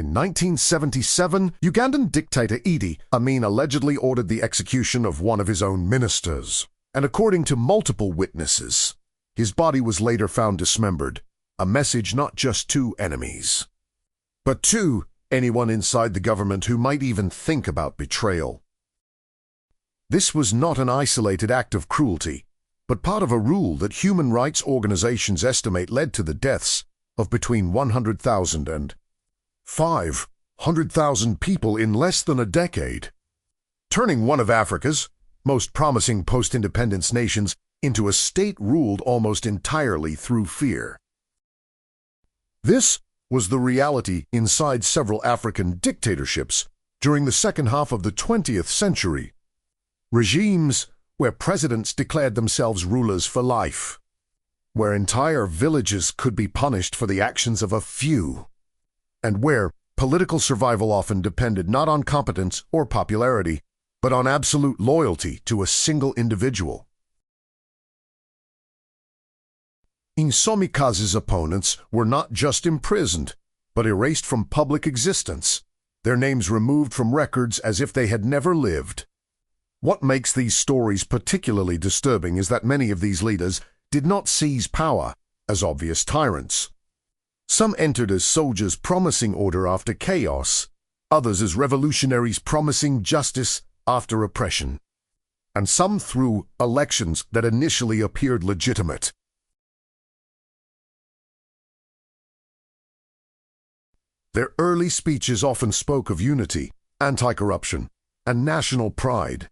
In 1977, Ugandan dictator Idi Amin allegedly ordered the execution of one of his own ministers, and according to multiple witnesses, his body was later found dismembered, a message not just to enemies, but to anyone inside the government who might even think about betrayal. This was not an isolated act of cruelty, but part of a rule that human rights organizations estimate led to the deaths of between 100,000 and 500,000 people in less than a decade, turning one of Africa's most promising post-independence nations into a state ruled almost entirely through fear. This was the reality inside several African dictatorships during the second half of the 20th century. Regimes where presidents declared themselves rulers for life, where entire villages could be punished for the actions of a few, and where political survival often depended not on competence or popularity, but on absolute loyalty to a single individual. In some cases, opponents were not just imprisoned, but erased from public existence, their names removed from records as if they had never lived. What makes these stories particularly disturbing is that many of these leaders did not seize power as obvious tyrants. Some entered as soldiers promising order after chaos, others as revolutionaries promising justice after oppression, and some through elections that initially appeared legitimate. Their early speeches often spoke of unity, anti-corruption, and national pride,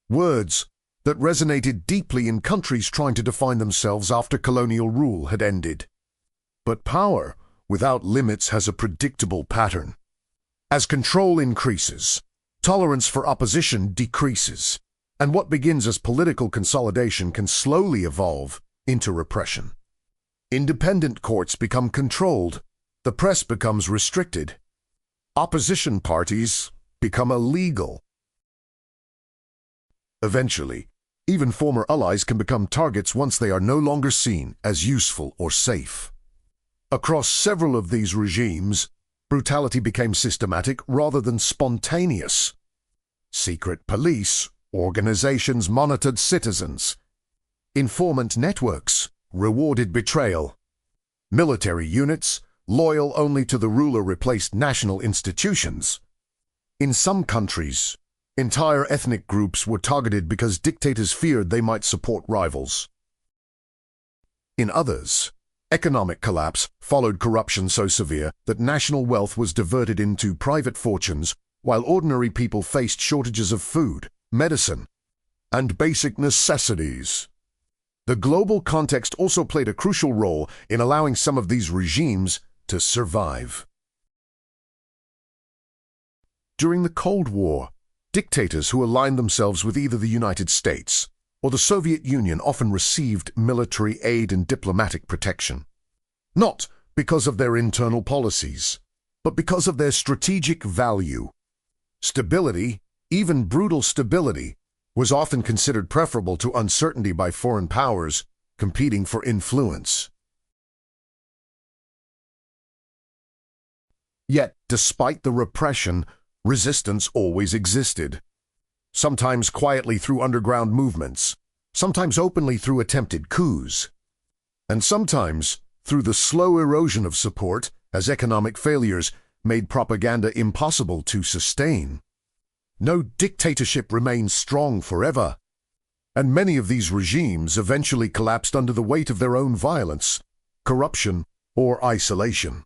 words that resonated deeply in countries trying to define themselves after colonial rule had ended. But power without limits has a predictable pattern. As control increases, tolerance for opposition decreases, and what begins as political consolidation can slowly evolve into repression. Independent courts become controlled, the press becomes restricted, opposition parties become illegal. Eventually, even former allies can become targets once they are no longer seen as useful or safe. Across several of these regimes, brutality became systematic rather than spontaneous. Secret police organizations monitored citizens. Informant networks rewarded betrayal. Military units, loyal only to the ruler, replaced national institutions. In some countries, entire ethnic groups were targeted because dictators feared they might support rivals. In others, economic collapse followed corruption so severe that national wealth was diverted into private fortunes, while ordinary people faced shortages of food, medicine, and basic necessities. The global context also played a crucial role in allowing some of these regimes to survive. During the Cold War, dictators who aligned themselves with either the United States or the Soviet Union often received military aid and diplomatic protection, not because of their internal policies, but because of their strategic value. Stability, even brutal stability, was often considered preferable to uncertainty by foreign powers competing for influence. Yet, despite the repression, resistance always existed. Sometimes quietly through underground movements, sometimes openly through attempted coups, and sometimes through the slow erosion of support as economic failures made propaganda impossible to sustain. No dictatorship remains strong forever, and many of these regimes eventually collapsed under the weight of their own violence, corruption, or isolation.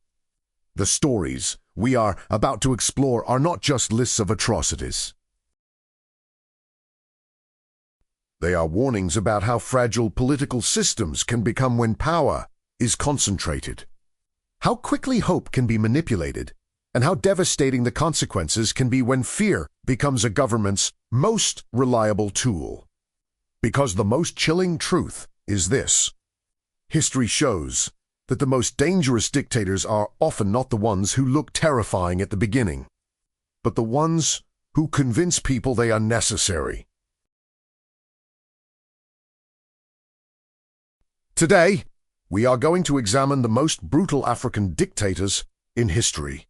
The stories we are about to explore are not just lists of atrocities. They are warnings about how fragile political systems can become when power is concentrated, how quickly hope can be manipulated, and how devastating the consequences can be when fear becomes a government's most reliable tool. Because the most chilling truth is this: history shows that the most dangerous dictators are often not the ones who look terrifying at the beginning, but the ones who convince people they are necessary. Today, we are going to examine the most brutal African dictators in history.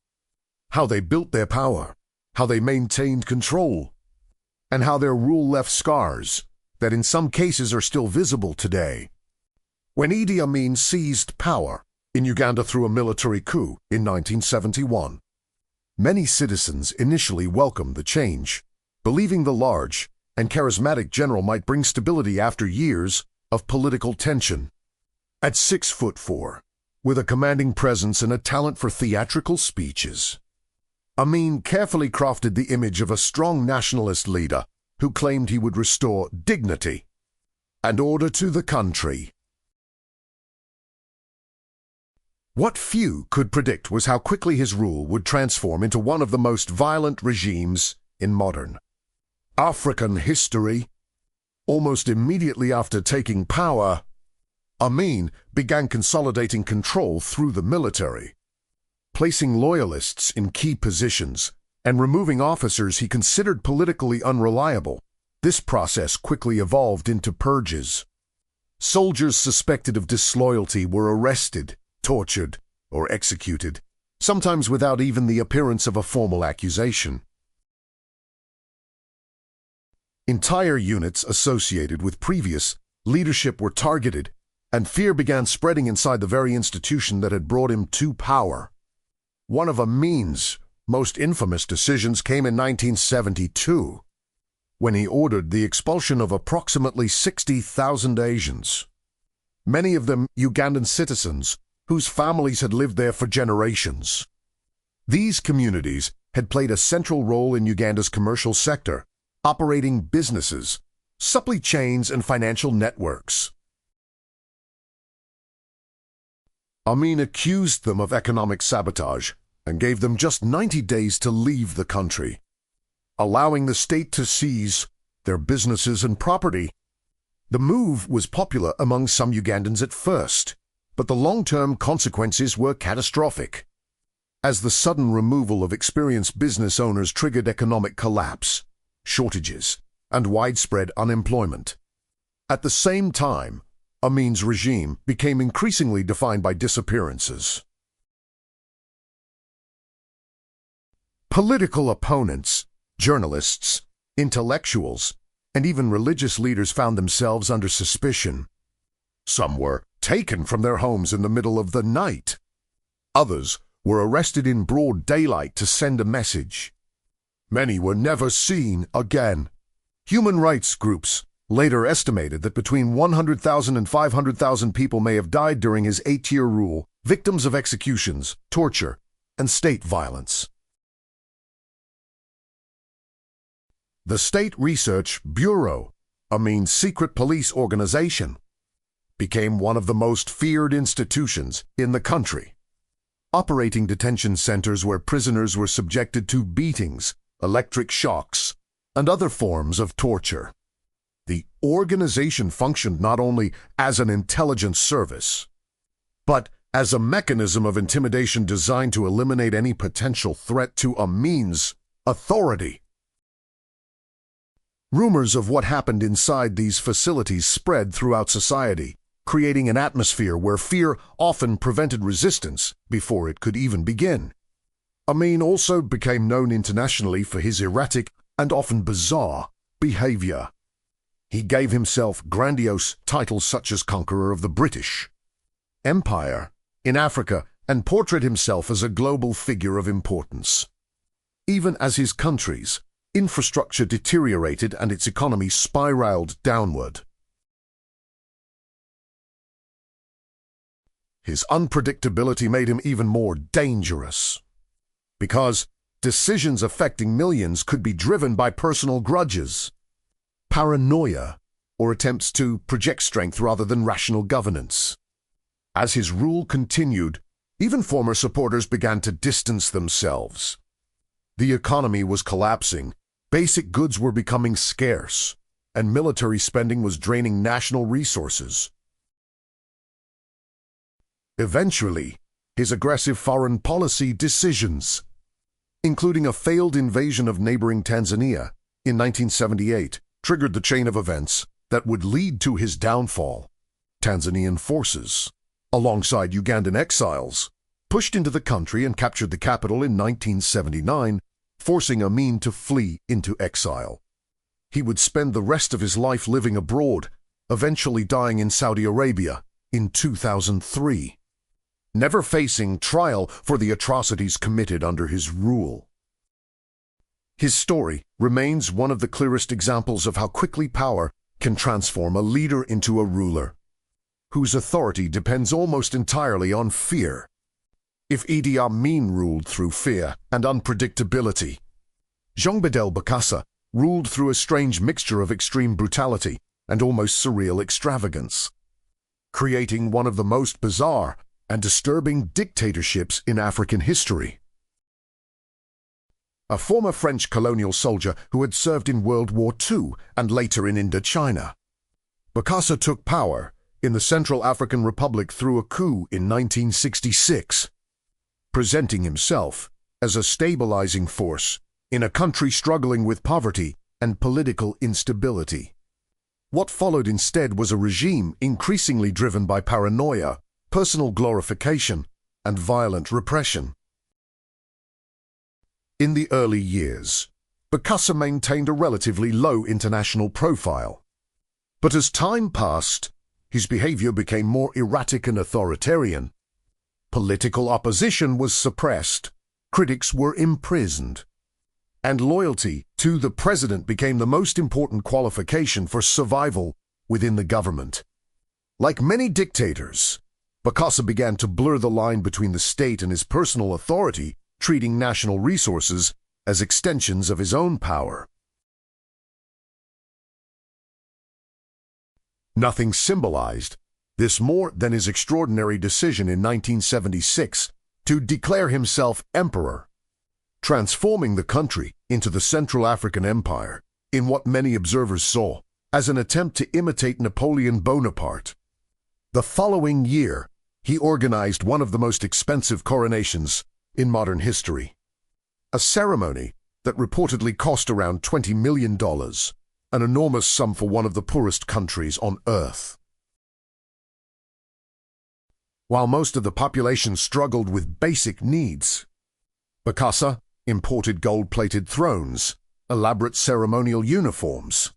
how they built their power, how they maintained control, and how their rule left scars that in some cases are still visible today. When Idi Amin seized power in Uganda through a military coup in 1971, many citizens initially welcomed the change, believing the large and charismatic general might bring stability after years of political tension. At 6'4", with a commanding presence and a talent for theatrical speeches, Amin carefully crafted the image of a strong nationalist leader who claimed he would restore dignity and order to the country. What few could predict was how quickly his rule would transform into one of the most violent regimes in modern African history. Almost immediately after taking power, Amin began consolidating control through the military, placing loyalists in key positions and removing officers he considered politically unreliable. This process quickly evolved into purges. Soldiers suspected of disloyalty were arrested, tortured, or executed, sometimes without even the appearance of a formal accusation. Entire units associated with previous leadership were targeted, and fear began spreading inside the very institution that had brought him to power. One of Amin's most infamous decisions came in 1972, when he ordered the expulsion of approximately 60,000 Asians, many of them Ugandan citizens whose families had lived there for generations. These communities had played a central role in Uganda's commercial sector, operating businesses, supply chains, and financial networks. Amin accused them of economic sabotage and gave them just 90 days to leave the country, allowing the state to seize their businesses and property. The move was popular among some Ugandans at first, but the long-term consequences were catastrophic, as the sudden removal of experienced business owners triggered economic collapse, shortages, and widespread unemployment. At the same time, Amin's regime became increasingly defined by disappearances. Political opponents, journalists, intellectuals, and even religious leaders found themselves under suspicion. Some were taken from their homes in the middle of the night. Others were arrested in broad daylight to send a message. Many were never seen again. Human rights groups later estimated that between 100,000 and 500,000 people may have died during his 8-year rule, victims of executions, torture, and state violence. The State Research Bureau, Amin's secret police organization, became one of the most feared institutions in the country, operating detention centers where prisoners were subjected to beatings, electric shocks, and other forms of torture. The organization functioned not only as an intelligence service, but as a mechanism of intimidation designed to eliminate any potential threat to Amin's authority. Rumors of what happened inside these facilities spread throughout society, creating an atmosphere where fear often prevented resistance before it could even begin. Amin also became known internationally for his erratic and often bizarre behavior. He gave himself grandiose titles such as Conqueror of the British Empire in Africa and portrayed himself as a global figure of importance. Even as his country's infrastructure deteriorated and its economy spiraled downward. His unpredictability made him even more dangerous, because decisions affecting millions could be driven by personal grudges, paranoia, or attempts to project strength rather than rational governance. As his rule continued, even former supporters began to distance themselves. The economy was collapsing, basic goods were becoming scarce, and military spending was draining national resources. Eventually, his aggressive foreign policy decisions, including a failed invasion of neighboring Tanzania in 1978, triggered the chain of events that would lead to his downfall. Tanzanian forces, alongside Ugandan exiles, pushed into the country and captured the capital in 1979, forcing Amin to flee into exile. He would spend the rest of his life living abroad, eventually dying in Saudi Arabia in 2003, never facing trial for the atrocities committed under his rule. His story remains one of the clearest examples of how quickly power can transform a leader into a ruler, whose authority depends almost entirely on fear. If Idi Amin ruled through fear and unpredictability, Jean Bedel Bokassa ruled through a strange mixture of extreme brutality and almost surreal extravagance, creating one of the most bizarre and disturbing dictatorships in African history. A former French colonial soldier who had served in World War II and later in Indochina, Bokassa took power in the Central African Republic through a coup in 1966, presenting himself as a stabilizing force in a country struggling with poverty and political instability. What followed instead was a regime increasingly driven by paranoia, personal glorification, and violent repression. In the early years, Bokassa maintained a relatively low international profile. But as time passed, his behavior became more erratic and authoritarian. Political opposition was suppressed, critics were imprisoned, and loyalty to the president became the most important qualification for survival within the government. Like many dictators, Bokassa began to blur the line between the state and his personal authority, treating national resources as extensions of his own power. Nothing symbolized this more than his extraordinary decision in 1976 to declare himself emperor, transforming the country into the Central African Empire in what many observers saw as an attempt to imitate Napoleon Bonaparte. The following year, he organized one of the most expensive coronations in modern history, a ceremony that reportedly cost around $20 million, an enormous sum for one of the poorest countries on earth. While most of the population struggled with basic needs, Bokassa imported gold-plated thrones, elaborate ceremonial uniforms,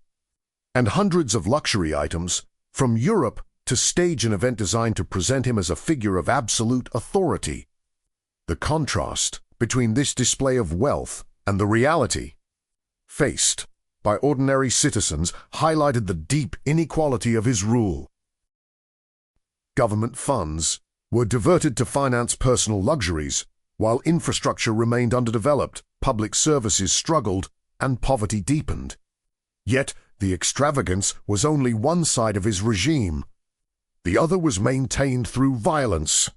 and hundreds of luxury items from Europe to stage an event designed to present him as a figure of absolute authority. The contrast between this display of wealth and the reality faced by ordinary citizens highlighted the deep inequality of his rule. Government funds were diverted to finance personal luxuries, while infrastructure remained underdeveloped, public services struggled, and poverty deepened. Yet the extravagance was only one side of his regime. The other was maintained through violence.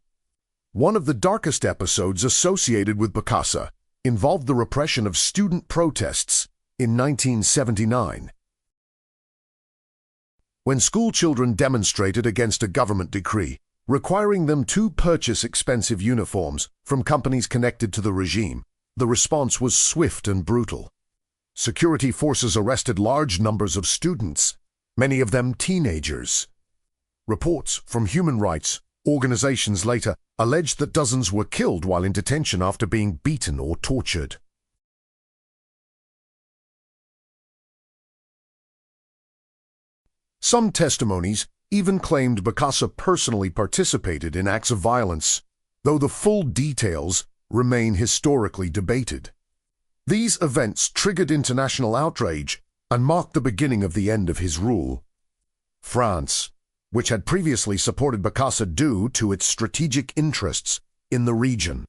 One of the darkest episodes associated with Bokassa involved the repression of student protests in 1979. When school children demonstrated against a government decree requiring them to purchase expensive uniforms from companies connected to the regime, the response was swift and brutal. Security forces arrested large numbers of students, many of them teenagers. Reports from human rights organizations later alleged that dozens were killed while in detention after being beaten or tortured. Some testimonies even claimed Bokassa personally participated in acts of violence, though the full details remain historically debated. These events triggered international outrage and marked the beginning of the end of his rule. France, which had previously supported Bokassa due to its strategic interests in the region,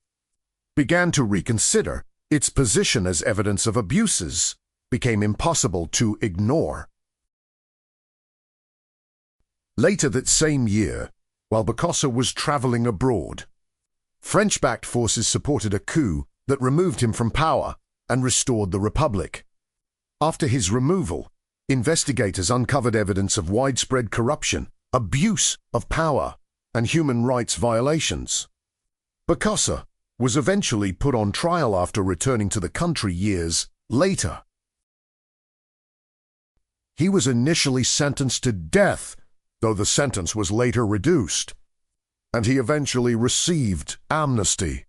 began to reconsider. Its position as evidence of abuses became impossible to ignore. Later that same year, while Bokassa was traveling abroad, French-backed forces supported a coup that removed him from power and restored the Republic. After his removal, investigators uncovered evidence of widespread corruption, abuse of power, and human rights violations. Bokassa was eventually put on trial after returning to the country years later. He was initially sentenced to death, though the sentence was later reduced. and he eventually received amnesty.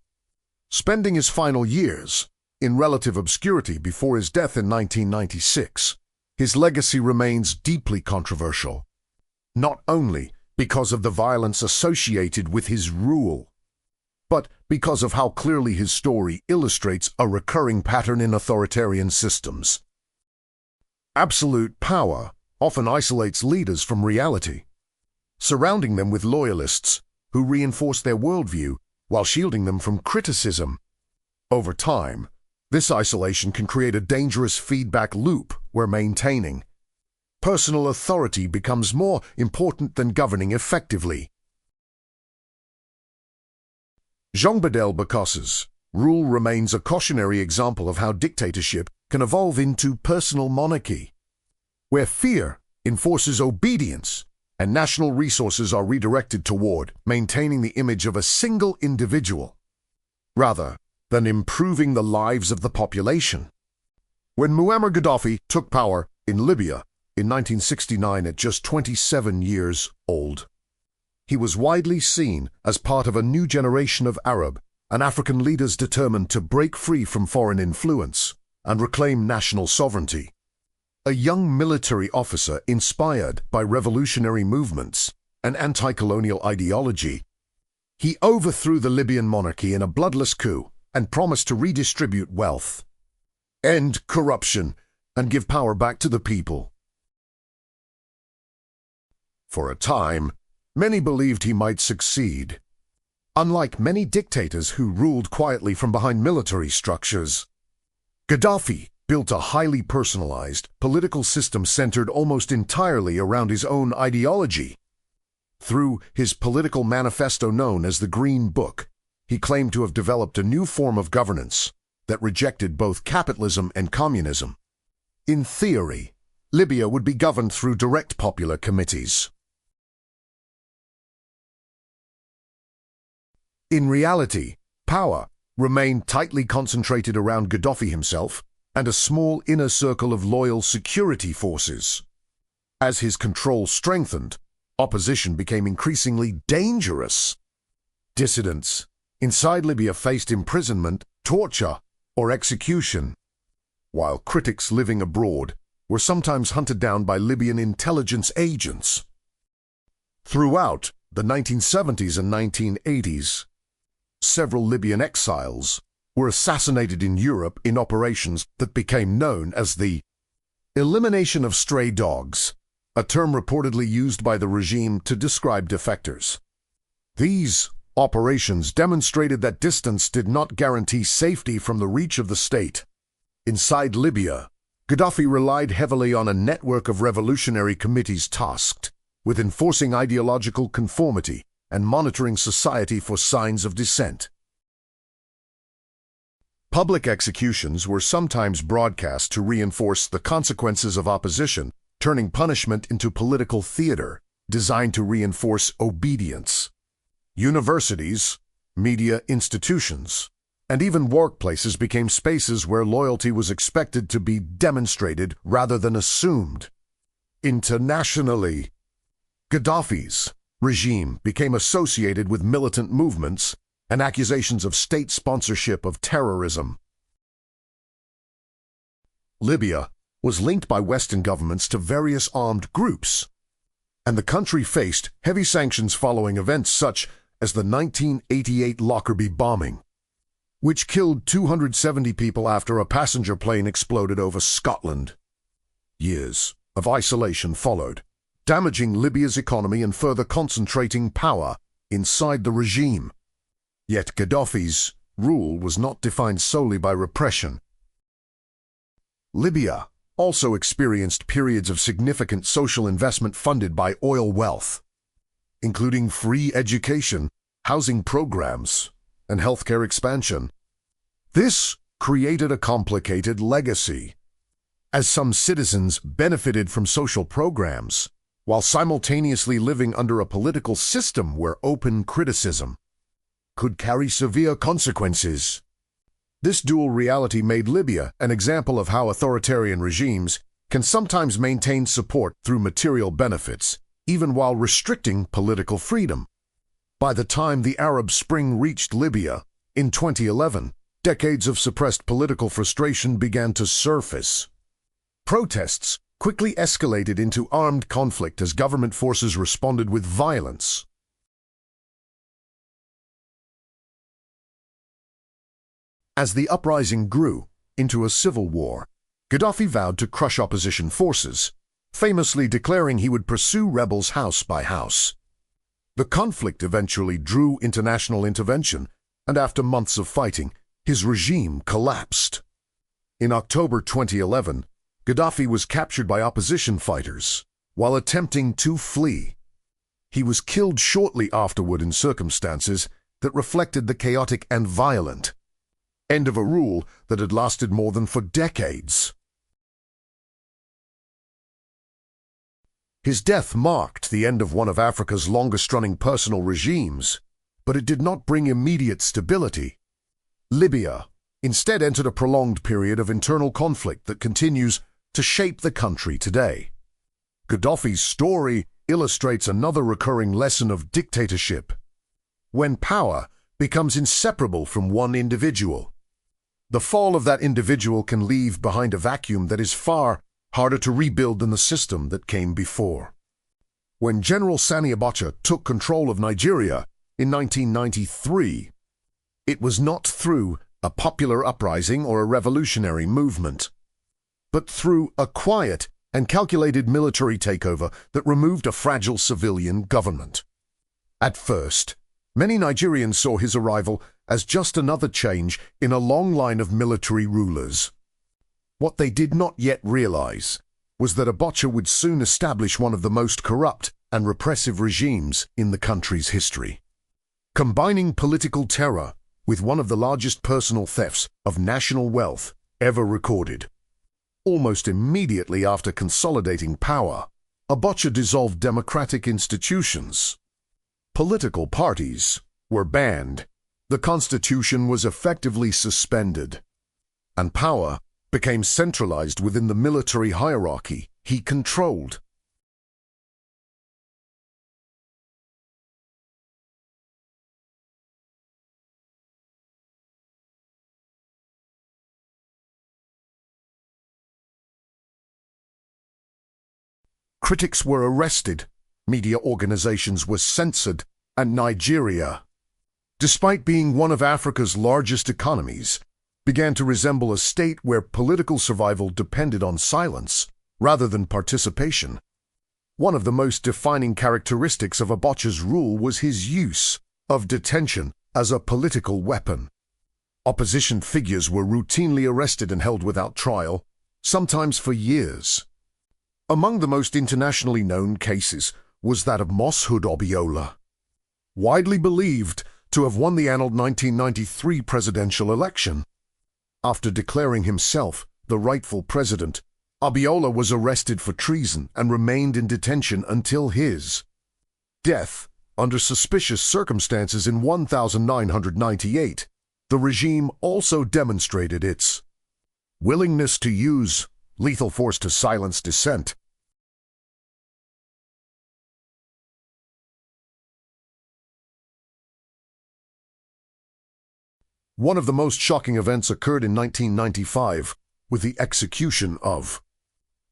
Spending his final years in relative obscurity before his death in 1996, his legacy remains deeply controversial, not only because of the violence associated with his rule, but because of how clearly his story illustrates a recurring pattern in authoritarian systems. Absolute power often isolates leaders from reality, surrounding them with loyalists who reinforce their worldview while shielding them from criticism. Over time, this isolation can create a dangerous feedback loop where maintaining personal authority becomes more important than governing effectively. Jean Bokassa's rule remains a cautionary example of how dictatorship can evolve into personal monarchy, where fear enforces obedience and national resources are redirected toward maintaining the image of a single individual, rather than improving the lives of the population. When Muammar Gaddafi took power in Libya in 1969 at just 27 years old, he was widely seen as part of a new generation of Arab and African leaders determined to break free from foreign influence and reclaim national sovereignty. A young military officer inspired by revolutionary movements and anti-colonial ideology, he overthrew the Libyan monarchy in a bloodless coup and promised to redistribute wealth, end corruption, and give power back to the people. For a time, many believed he might succeed. Unlike many dictators who ruled quietly from behind military structures, Gaddafi built a highly personalized political system centered almost entirely around his own ideology. Through his political manifesto known as the Green Book, he claimed to have developed a new form of governance that rejected both capitalism and communism. In theory, Libya would be governed through direct popular committees. In reality, power remained tightly concentrated around Gaddafi himself and a small inner circle of loyal security forces. As his control strengthened, opposition became increasingly dangerous. Dissidents inside Libya faced imprisonment, torture, or execution, while critics living abroad were sometimes hunted down by Libyan intelligence agents. Throughout the 1970s and 1980s, several Libyan exiles were assassinated in Europe in operations that became known as the elimination of stray dogs, a term reportedly used by the regime to describe defectors. These operations demonstrated that distance did not guarantee safety from the reach of the state. Inside Libya, Gaddafi relied heavily on a network of revolutionary committees tasked with enforcing ideological conformity and monitoring society for signs of dissent. Public executions were sometimes broadcast to reinforce the consequences of opposition, turning punishment into political theater designed to reinforce obedience. Universities, media institutions, and even workplaces became spaces where loyalty was expected to be demonstrated rather than assumed. Internationally, Gaddafi's regime became associated with militant movements and accusations of state sponsorship of terrorism. Libya was linked by Western governments to various armed groups, and the country faced heavy sanctions following events such as the 1988 Lockerbie bombing, which killed 270 people after a passenger plane exploded over Scotland. Years of isolation followed, damaging Libya's economy and further concentrating power inside the regime. Yet Gaddafi's rule was not defined solely by repression. Libya also experienced periods of significant social investment funded by oil wealth, including free education, housing programs, and healthcare expansion. This created a complicated legacy, as some citizens benefited from social programs, while simultaneously living under a political system where open criticism could carry severe consequences. This dual reality made Libya an example of how authoritarian regimes can sometimes maintain support through material benefits, even while restricting political freedom. By the time the Arab Spring reached Libya in 2011, decades of suppressed political frustration began to surface. Protests quickly escalated into armed conflict as government forces responded with violence. As the uprising grew into a civil war, Gaddafi vowed to crush opposition forces, famously declaring he would pursue rebels house by house. The conflict eventually drew international intervention, and after months of fighting, his regime collapsed. In October 2011, Gaddafi was captured by opposition fighters while attempting to flee. He was killed shortly afterward in circumstances that reflected the chaotic and violent end of a rule that had lasted more than 4 decades. His death marked the end of one of Africa's longest-running personal regimes, but it did not bring immediate stability. Libya instead entered a prolonged period of internal conflict that continues to shape the country today. Gaddafi's story illustrates another recurring lesson of dictatorship. When power becomes inseparable from one individual, the fall of that individual can leave behind a vacuum that is far harder to rebuild than the system that came before. When General Sani Abacha took control of Nigeria in 1993, it was not through a popular uprising or a revolutionary movement, but through a quiet and calculated military takeover that removed a fragile civilian government. At first, many Nigerians saw his arrival as just another change in a long line of military rulers. What they did not yet realize was that Abacha would soon establish one of the most corrupt and repressive regimes in the country's history. Combining political terror with one of the largest personal thefts of national wealth ever recorded. Almost immediately after consolidating power, Abacha dissolved democratic institutions. Political parties were banned, the constitution was effectively suspended, and power became centralized within the military hierarchy he controlled. Critics were arrested, media organizations were censored, and Nigeria, despite being one of Africa's largest economies, began to resemble a state where political survival depended on silence rather than participation. One of the most defining characteristics of Abacha's rule was his use of detention as a political weapon. Opposition figures were routinely arrested and held without trial, sometimes for years. Among the most internationally known cases was that of Moshood Obiola, widely believed to have won the annulled 1993 presidential election. After declaring himself the rightful president, Obiola was arrested for treason and remained in detention until his death under suspicious circumstances in 1998. The regime also demonstrated its willingness to use lethal force to silence dissent. One of the most shocking events occurred in 1995 with the execution of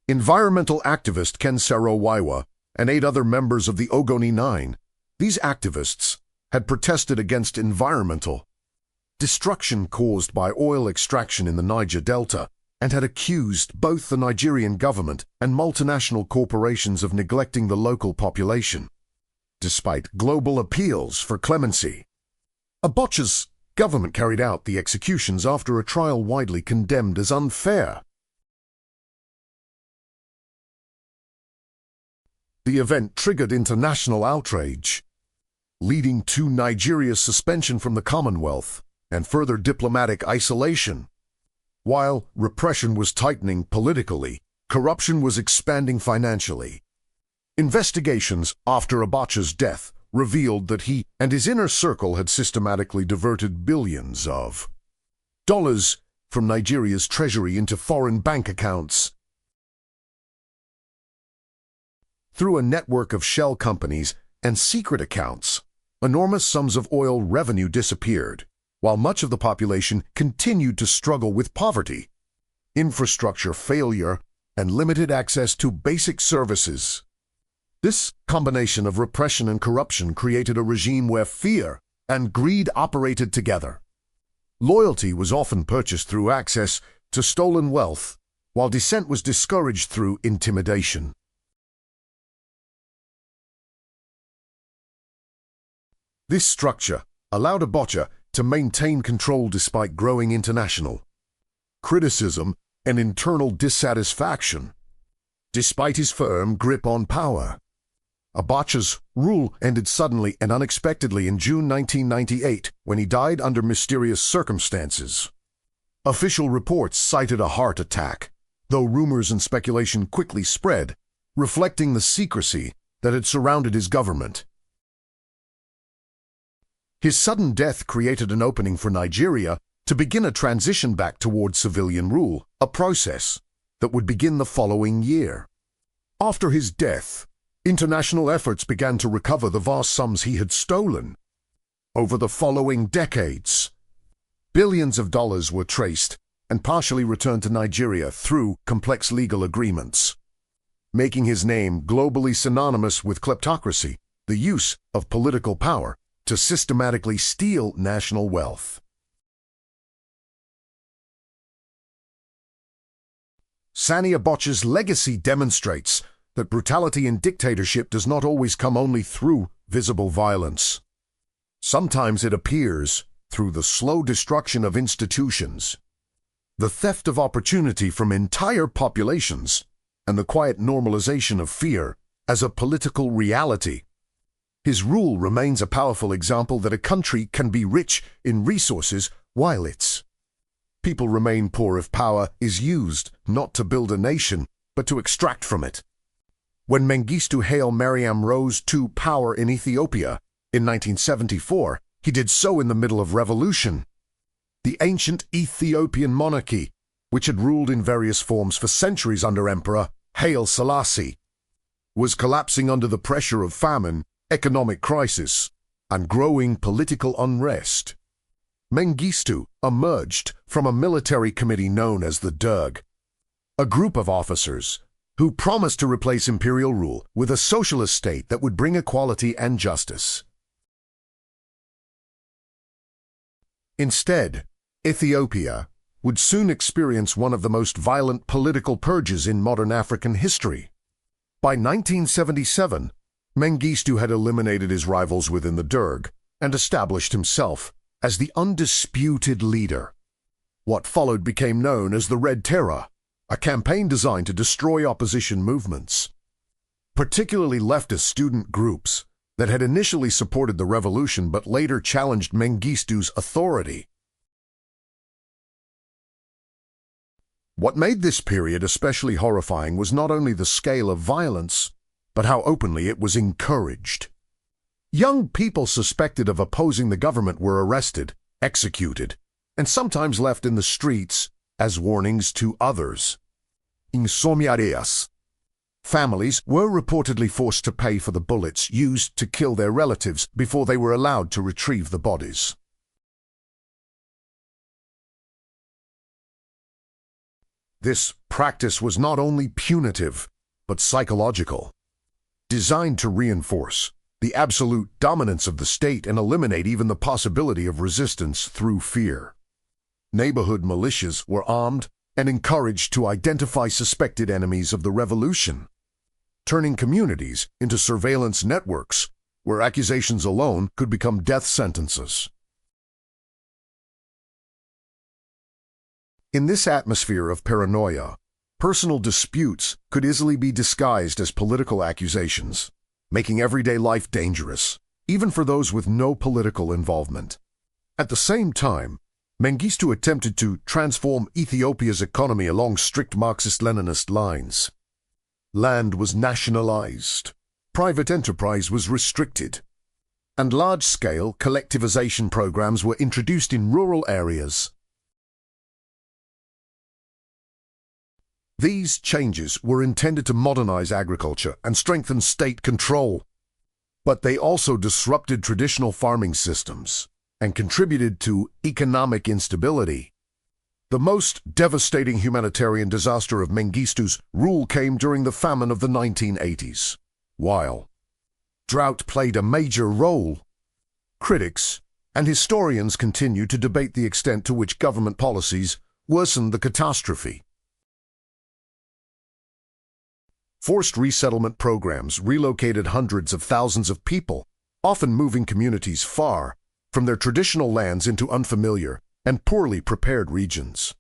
environmental activist Ken Saro-Wiwa and 8 other members of the Ogoni 9. These activists had protested against environmental destruction caused by oil extraction in the Niger Delta and had accused both the Nigerian government and multinational corporations of neglecting the local population. Despite global appeals for clemency, Abacha's government carried out the executions after a trial widely condemned as unfair. The event triggered international outrage, leading to Nigeria's suspension from the Commonwealth and further diplomatic isolation. While repression was tightening politically, corruption was expanding financially. Investigations after Abacha's death revealed that he and his inner circle had systematically diverted billions of dollars from Nigeria's treasury into foreign bank accounts. Through a network of shell companies and secret accounts, enormous sums of oil revenue disappeared, while much of the population continued to struggle with poverty, infrastructure failure, and limited access to basic services. This combination of repression and corruption created a regime where fear and greed operated together. Loyalty was often purchased through access to stolen wealth, while dissent was discouraged through intimidation. This structure allowed Abacha to maintain control despite growing international criticism and internal dissatisfaction. Despite his firm grip on power, Abacha's rule ended suddenly and unexpectedly in June 1998 when he died under mysterious circumstances. Official reports cited a heart attack, though rumors and speculation quickly spread, reflecting the secrecy that had surrounded his government. His sudden death created an opening for Nigeria to begin a transition back toward civilian rule, a process that would begin the following year. After his death, international efforts began to recover the vast sums he had stolen. Over the following decades, billions of dollars were traced and partially returned to Nigeria through complex legal agreements, making his name globally synonymous with kleptocracy, the use of political power to systematically steal national wealth. Sani Abacha's legacy demonstrates that brutality and dictatorship does not always come only through visible violence. Sometimes it appears through the slow destruction of institutions, the theft of opportunity from entire populations, and the quiet normalization of fear as a political reality. His rule remains a powerful example that a country can be rich in resources while its people remain poor if power is used not to build a nation, but to extract from it. When Mengistu Haile Mariam rose to power in Ethiopia in 1974, he did so in the middle of revolution. The ancient Ethiopian monarchy, which had ruled in various forms for centuries under Emperor Haile Selassie, was collapsing under the pressure of famine, economic crisis, and growing political unrest. Mengistu emerged from a military committee known as the Derg, a group of officers who promised to replace imperial rule with a socialist state that would bring equality and justice. Instead, Ethiopia would soon experience one of the most violent political purges in modern African history. By 1977, Mengistu had eliminated his rivals within the Derg and established himself as the undisputed leader. What followed became known as the Red Terror, a campaign designed to destroy opposition movements, particularly leftist student groups that had initially supported the revolution but later challenged Mengistu's authority. What made this period especially horrifying was not only the scale of violence, but how openly it was encouraged. Young people suspected of opposing the government were arrested, executed, and sometimes left in the streets as warnings to others. Insomiareas. Families were reportedly forced to pay for the bullets used to kill their relatives before they were allowed to retrieve the bodies. This practice was not only punitive, but psychological, designed to reinforce the absolute dominance of the state and eliminate even the possibility of resistance through fear. Neighborhood militias were armed and encouraged to identify suspected enemies of the revolution, turning communities into surveillance networks where accusations alone could become death sentences. In this atmosphere of paranoia, personal disputes could easily be disguised as political accusations, making everyday life dangerous, even for those with no political involvement. At the same time, Mengistu attempted to transform Ethiopia's economy along strict Marxist-Leninist lines. Land was nationalized, private enterprise was restricted, and large-scale collectivization programs were introduced in rural areas. These changes were intended to modernize agriculture and strengthen state control. But they also disrupted traditional farming systems and contributed to economic instability. The most devastating humanitarian disaster of Mengistu's rule came during the famine of the 1980s. While drought played a major role, critics and historians continue to debate the extent to which government policies worsened the catastrophe. Forced resettlement programs relocated hundreds of thousands of people, often moving communities far from their traditional lands into unfamiliar and poorly prepared regions.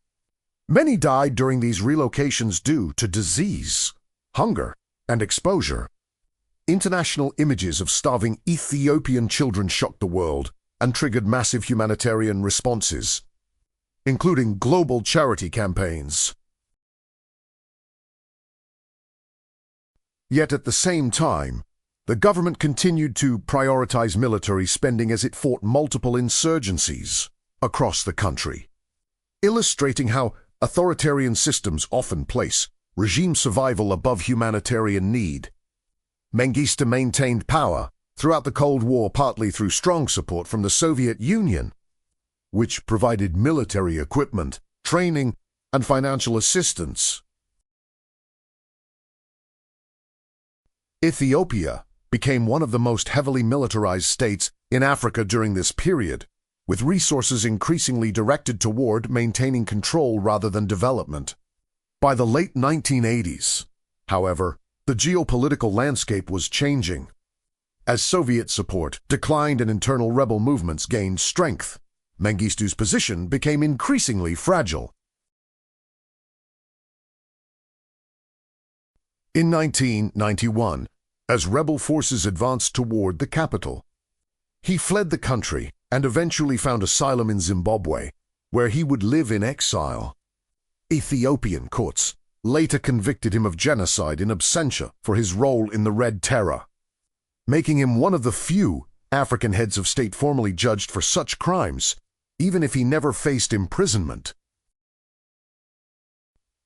Many died during these relocations due to disease, hunger, and exposure. International images of starving Ethiopian children shocked the world and triggered massive humanitarian responses, including global charity campaigns. Yet at the same time, the government continued to prioritize military spending as it fought multiple insurgencies across the country, illustrating how authoritarian systems often place regime survival above humanitarian need. Mengistu maintained power throughout the Cold War partly through strong support from the Soviet Union, which provided military equipment, training, and financial assistance. Ethiopia became one of the most heavily militarized states in Africa during this period, with resources increasingly directed toward maintaining control rather than development. By the late 1980s, however, the geopolitical landscape was changing. As Soviet support declined and internal rebel movements gained strength, Mengistu's position became increasingly fragile. In 1991, as rebel forces advanced toward the capital, he fled the country and eventually found asylum in Zimbabwe, where he would live in exile. Ethiopian courts later convicted him of genocide in absentia for his role in the Red Terror, making him one of the few African heads of state formally judged for such crimes, even if he never faced imprisonment.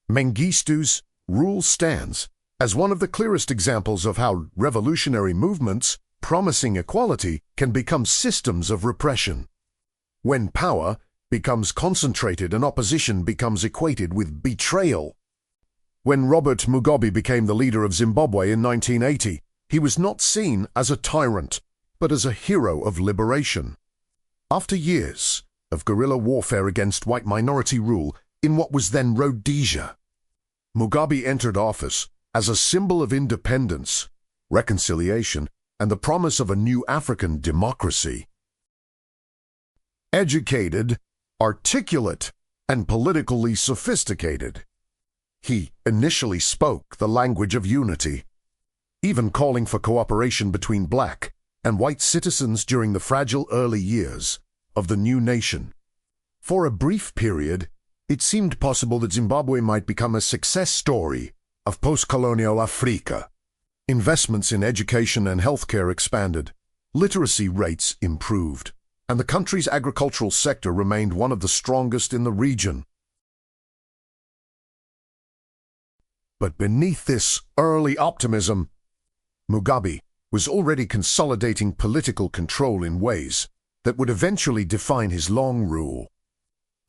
Mengistu's rule stands as one of the clearest examples of how revolutionary movements promising equality can become systems of repression. When power becomes concentrated and opposition becomes equated with betrayal. When Robert Mugabe became the leader of Zimbabwe in 1980, he was not seen as a tyrant, but as a hero of liberation. After years of guerrilla warfare against white minority rule in what was then Rhodesia, Mugabe entered office as a symbol of independence, reconciliation, and the promise of a new African democracy. Educated, articulate, and politically sophisticated, he initially spoke the language of unity, even calling for cooperation between black and white citizens during the fragile early years of the new nation. For a brief period, it seemed possible that Zimbabwe might become a success story of post-colonial Africa. Investments in education and healthcare expanded, literacy rates improved, and the country's agricultural sector remained one of the strongest in the region. But beneath this early optimism, Mugabe was already consolidating political control in ways that would eventually define his long rule.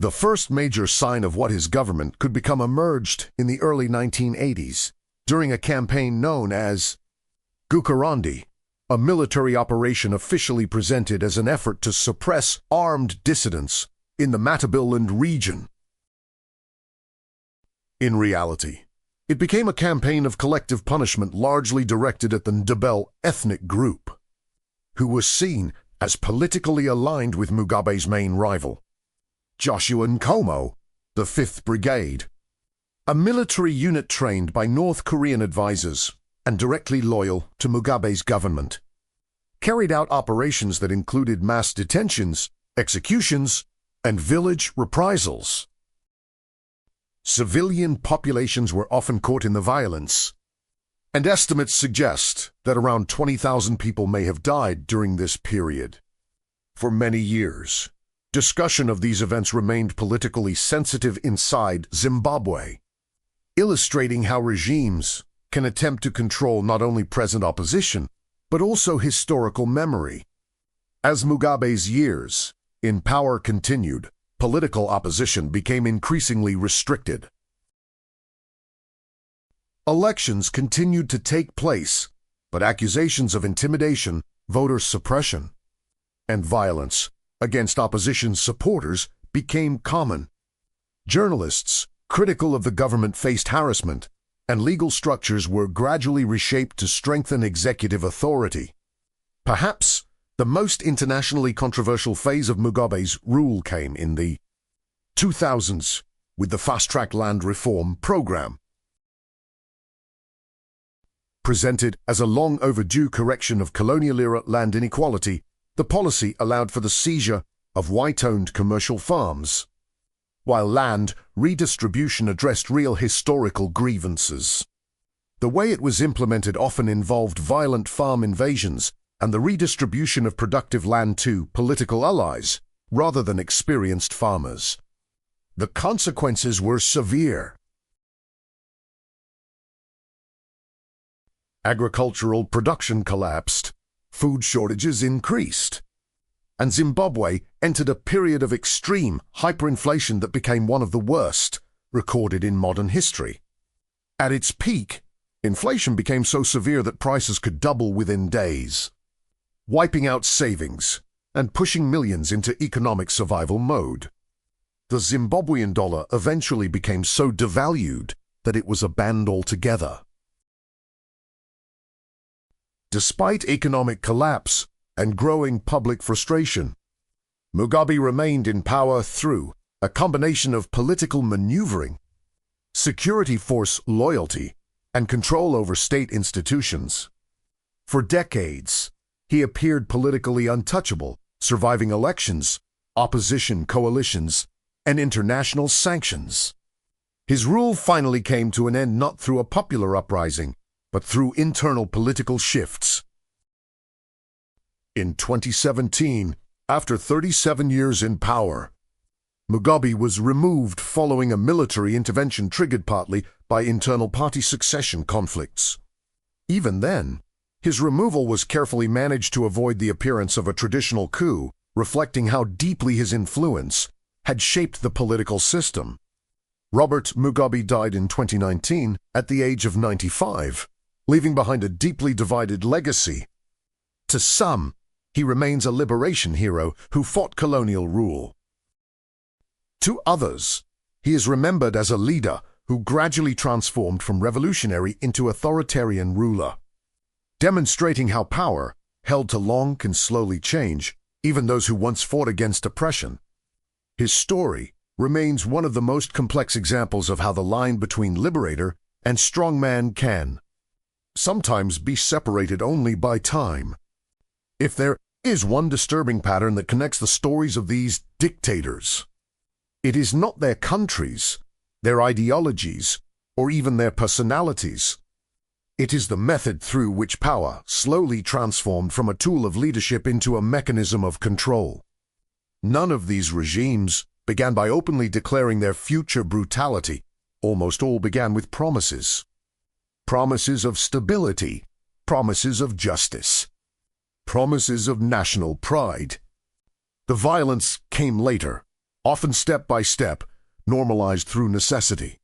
The first major sign of what his government could become emerged in the early 1980s during a campaign known as Gukarandi, a military operation officially presented as an effort to suppress armed dissidents in the Matabeleland region. In reality, it became a campaign of collective punishment largely directed at the Ndebele ethnic group, who was seen as politically aligned with Mugabe's main rival, Joshua Nkomo, the 5th Brigade, a military unit trained by North Korean advisors and directly loyal to Mugabe's government, carried out operations that included mass detentions, executions, and village reprisals. Civilian populations were often caught in the violence, and estimates suggest that around 20,000 people may have died during this period. For many years, discussion of these events remained politically sensitive inside Zimbabwe, illustrating how regimes can attempt to control not only present opposition, but also historical memory. As Mugabe's years in power continued, political opposition became increasingly restricted. Elections continued to take place, but accusations of intimidation, voter suppression, and violence against opposition supporters became common. Journalists, critical of the government, faced harassment, and legal structures were gradually reshaped to strengthen executive authority. Perhaps the most internationally controversial phase of Mugabe's rule came in the 2000s with the fast-track land reform program. Presented as a long-overdue correction of colonial-era land inequality, the policy allowed for the seizure of white-owned commercial farms, while land redistribution addressed real historical grievances. The way it was implemented often involved violent farm invasions and the redistribution of productive land to political allies rather than experienced farmers. The consequences were severe. Agricultural production collapsed, food shortages increased, and Zimbabwe entered a period of extreme hyperinflation that became one of the worst recorded in modern history. At its peak, inflation became so severe that prices could double within days, wiping out savings and pushing millions into economic survival mode. The Zimbabwean dollar eventually became so devalued that it was banned altogether. Despite economic collapse and growing public frustration, Mugabe remained in power through a combination of political maneuvering, security force loyalty, and control over state institutions. For decades, he appeared politically untouchable, surviving elections, opposition coalitions, and international sanctions. His rule finally came to an end not through a popular uprising, but through internal political shifts. In 2017, after 37 years in power, Mugabe was removed following a military intervention triggered partly by internal party succession conflicts. Even then, his removal was carefully managed to avoid the appearance of a traditional coup, reflecting how deeply his influence had shaped the political system. Robert Mugabe died in 2019 at the age of 95. Leaving behind a deeply divided legacy. To some, he remains a liberation hero who fought colonial rule. To others, he is remembered as a leader who gradually transformed from revolutionary into authoritarian ruler, demonstrating how power, held too long, can slowly change, even those who once fought against oppression. His story remains one of the most complex examples of how the line between liberator and strongman can sometimes be separated only by time. If there is one disturbing pattern that connects the stories of these dictators, it is not their countries, their ideologies, or even their personalities. It is the method through which power slowly transformed from a tool of leadership into a mechanism of control. None of these regimes began by openly declaring their future brutality. Almost all began with promises. Promises of stability, promises of justice, promises of national pride. The violence came later, often step by step, normalized through necessity,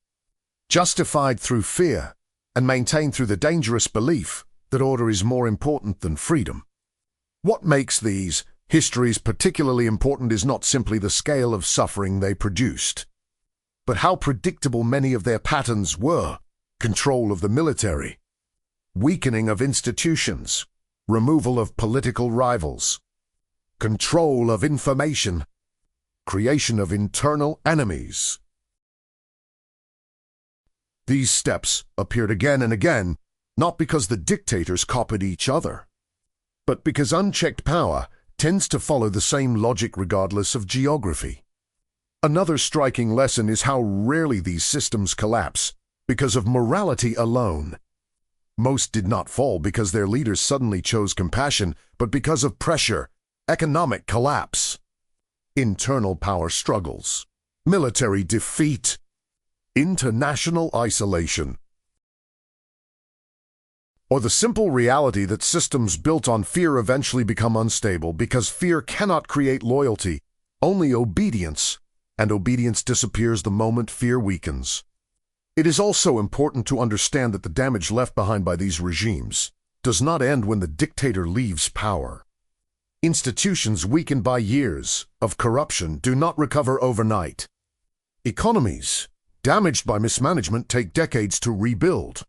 justified through fear, and maintained through the dangerous belief that order is more important than freedom. What makes these histories particularly important is not simply the scale of suffering they produced, but how predictable many of their patterns were. Control of the military, weakening of institutions, removal of political rivals, control of information, creation of internal enemies. These steps appeared again and again, not because the dictators copied each other, but because unchecked power tends to follow the same logic regardless of geography. Another striking lesson is how rarely these systems collapse because of morality alone. Most did not fall because their leaders suddenly chose compassion, but because of pressure, economic collapse, internal power struggles, military defeat, international isolation, or the simple reality that systems built on fear eventually become unstable because fear cannot create loyalty, only obedience, and obedience disappears the moment fear weakens. It is also important to understand that the damage left behind by these regimes does not end when the dictator leaves power. Institutions weakened by years of corruption do not recover overnight. Economies damaged by mismanagement take decades to rebuild.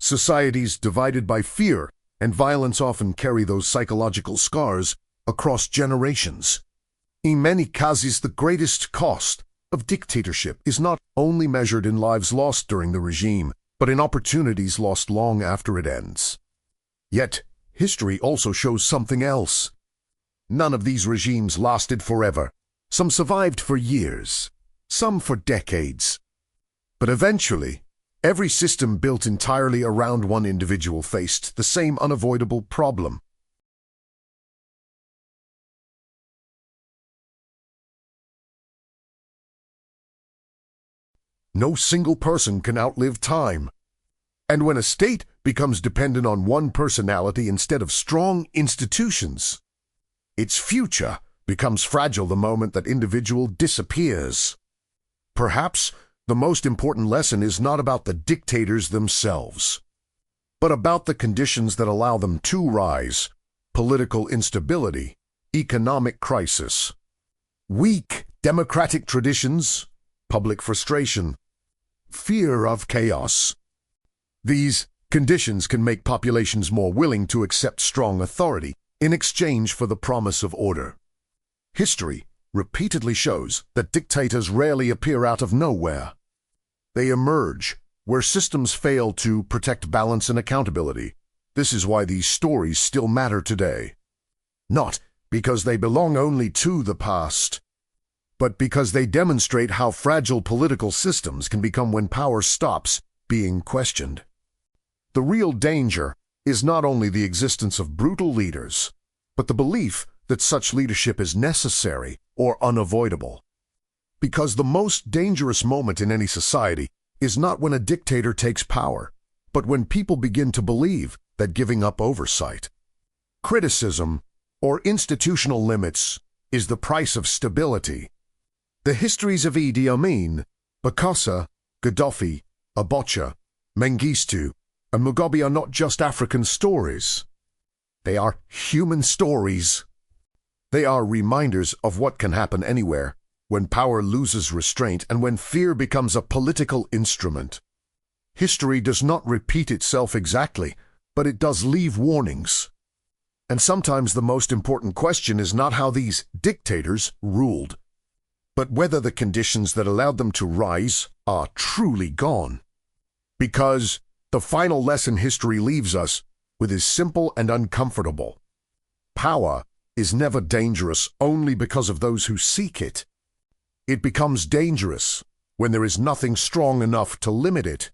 Societies divided by fear and violence often carry those psychological scars across generations. In many cases, the greatest cost of dictatorship is not only measured in lives lost during the regime, but in opportunities lost long after it ends. Yet, history also shows something else. None of these regimes lasted forever. Some survived for years, some for decades. But eventually, every system built entirely around one individual faced the same unavoidable problem. No single person can outlive time. And when a state becomes dependent on one personality instead of strong institutions, its future becomes fragile the moment that individual disappears. Perhaps the most important lesson is not about the dictators themselves, but about the conditions that allow them to rise: political instability, economic crisis, weak democratic traditions, public frustration, fear of chaos. These conditions can make populations more willing to accept strong authority in exchange for the promise of order. History repeatedly shows that dictators rarely appear out of nowhere. They emerge where systems fail to protect balance and accountability. This is why these stories still matter today. Not because they belong only to the past, but because they demonstrate how fragile political systems can become when power stops being questioned. The real danger is not only the existence of brutal leaders, but the belief that such leadership is necessary or unavoidable. Because the most dangerous moment in any society is not when a dictator takes power, but when people begin to believe that giving up oversight, criticism, or institutional limits is the price of stability. The histories of Idi Amin, Bokassa, Gaddafi, Abacha, Mengistu, and Mugabe are not just African stories. They are human stories. They are reminders of what can happen anywhere when power loses restraint and when fear becomes a political instrument. History does not repeat itself exactly, but it does leave warnings. And sometimes the most important question is not how these dictators ruled, but whether the conditions that allowed them to rise are truly gone. Because the final lesson history leaves us with is simple and uncomfortable. Power is never dangerous only because of those who seek it. It becomes dangerous when there is nothing strong enough to limit it.